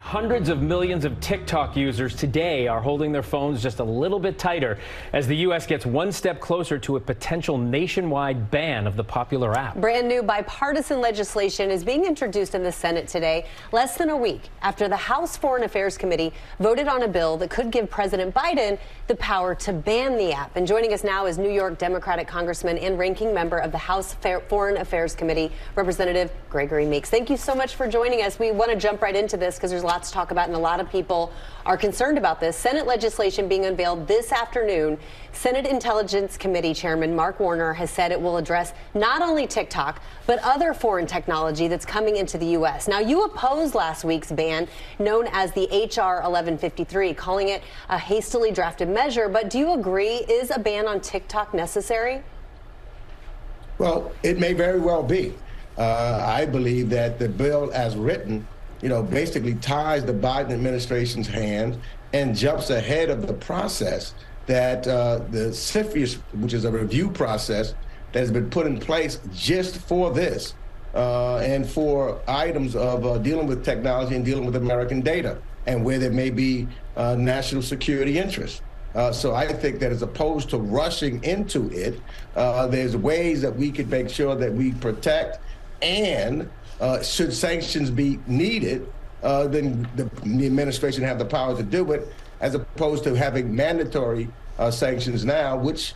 Hundreds of millions of TikTok users today are holding their phones just a little bit tighter as the U.S. gets one step closer to a potential nationwide ban of the popular app. Brand new bipartisan legislation is being introduced in the Senate today, less than a week after the House Foreign Affairs Committee voted on a bill that could give President Biden the power to ban the app. And joining us now is New York Democratic Congressman and ranking member of the House Foreign Affairs Committee, Representative Gregory Meeks. Thank you so much for joining us. We want to jump right into this because there's lots to talk about, and a lot of people are concerned about this. Senate legislation being unveiled this afternoon. Senate Intelligence Committee Chairman Mark Warner has said it will address not only TikTok, but other foreign technology that's coming into the U.S. Now, you opposed last week's ban, known as the H.R. 1153, calling it a hastily drafted measure. But do you agree? Is a ban on TikTok necessary? Well, it may very well be. I believe that the bill as written, basically ties the Biden administration's hands and jumps ahead of the process that the CFIUS, which is a review process that has been put in place just for this and for items of dealing with technology and dealing with American data and where there may be national security interests. So I think that as opposed to rushing into it, there's ways that we could make sure that we protect and should sanctions be needed, then the administration have the power to do it, as opposed to having mandatory sanctions now, which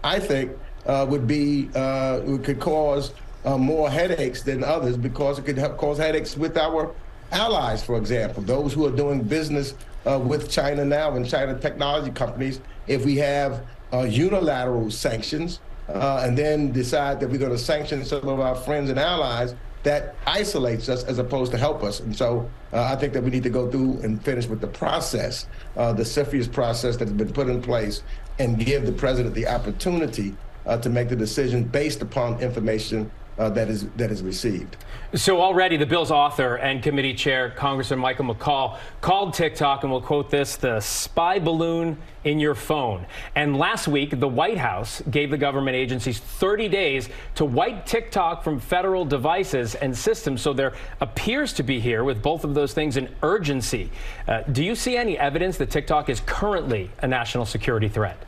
I think could cause more headaches than others, because it could cause headaches with our allies, for example, those who are doing business with China now and China technology companies. If we have unilateral sanctions and then decide that we're going to sanction some of our friends and allies, that isolates us as opposed to help us. And so I think that we need to go through and finish with the process, the CFIUS process that has been put in place, and give the president the opportunity to make the decision based upon information that is received. So already the bill's author and committee chair, Congressman Michael McCaul, called TikTok, and we'll quote this, the spy balloon in your phone. And last week, the White House gave the government agencies 30 days to wipe TikTok from federal devices and systems. So there appears to be here, with both of those things, an urgency. Do you see any evidence that TikTok is currently a national security threat?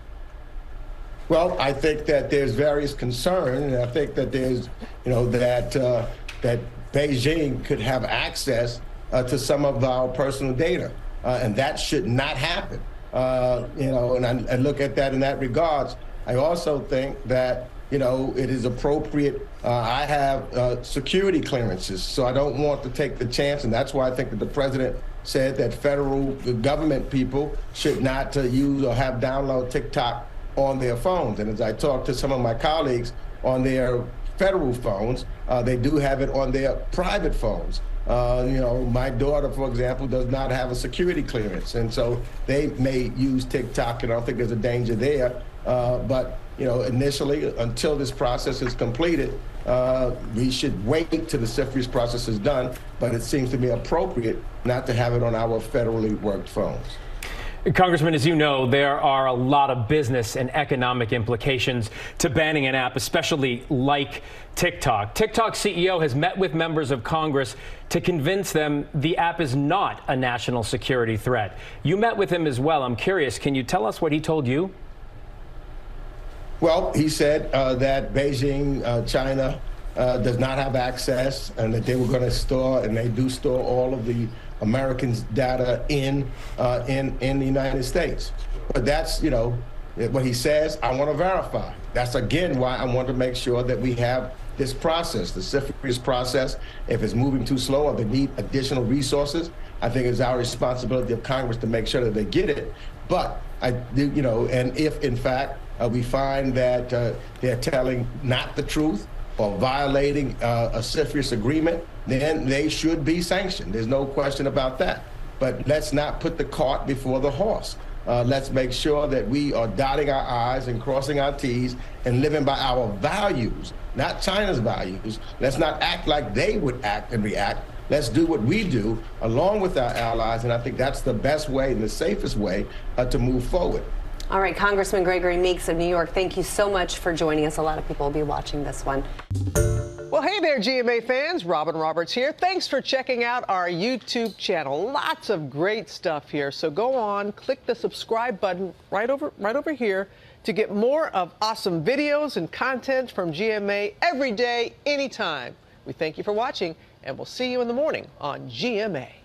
Well, I think that there's various concern, and I think that there's, that Beijing could have access to some of our personal data, and that should not happen. And I look at that in that regards. I also think that, it is appropriate. I have security clearances, so I don't want to take the chance, and that's why I think that the president said that federal government people should not use or have download TikTok on their phones. And as I talk to some of my colleagues on their federal phones, they do have it on their private phones. My daughter, for example, does not have a security clearance, and so they may use TikTok, and I don't think there's a danger there. But initially, until this process is completed, we should wait till the CFIUS process is done. But it seems to be appropriate not to have it on our federally worked phones. Congressman, as you know, there are a lot of business and economic implications to banning an app, especially like TikTok. TikTok's CEO has met with members of Congress to convince them the app is not a national security threat. You met with him as well. I'm curious, can you tell us what he told you? Well, he said that Beijing, China, does not have access, and that they were going to store, and they do store, all of the Americans' data in the United States. But that's, what he says. I want to verify. That's, again, why I want to make sure that we have this process, the CFIUS process. If it's moving too slow or they need additional resources, I think it's our responsibility of Congress to make sure that they get it. But and if, in fact, we find that they're telling not the truth or violating a CFIUS agreement, then they should be sanctioned. There's no question about that. But let's not put the cart before the horse. Let's make sure that we are dotting our I's and crossing our T's and living by our values, not China's values. Let's not act like they would act and react. Let's do what we do along with our allies, and I think that's the best way and the safest way to move forward. All right, Congressman Gregory Meeks of New York, thank you so much for joining us. A lot of people will be watching this one. Well, hey there, GMA fans. Robin Roberts here. Thanks for checking out our YouTube channel. Lots of great stuff here. So go on, click the subscribe button right over here to get more of awesome videos and content from GMA every day, anytime. We thank you for watching, and we'll see you in the morning on GMA.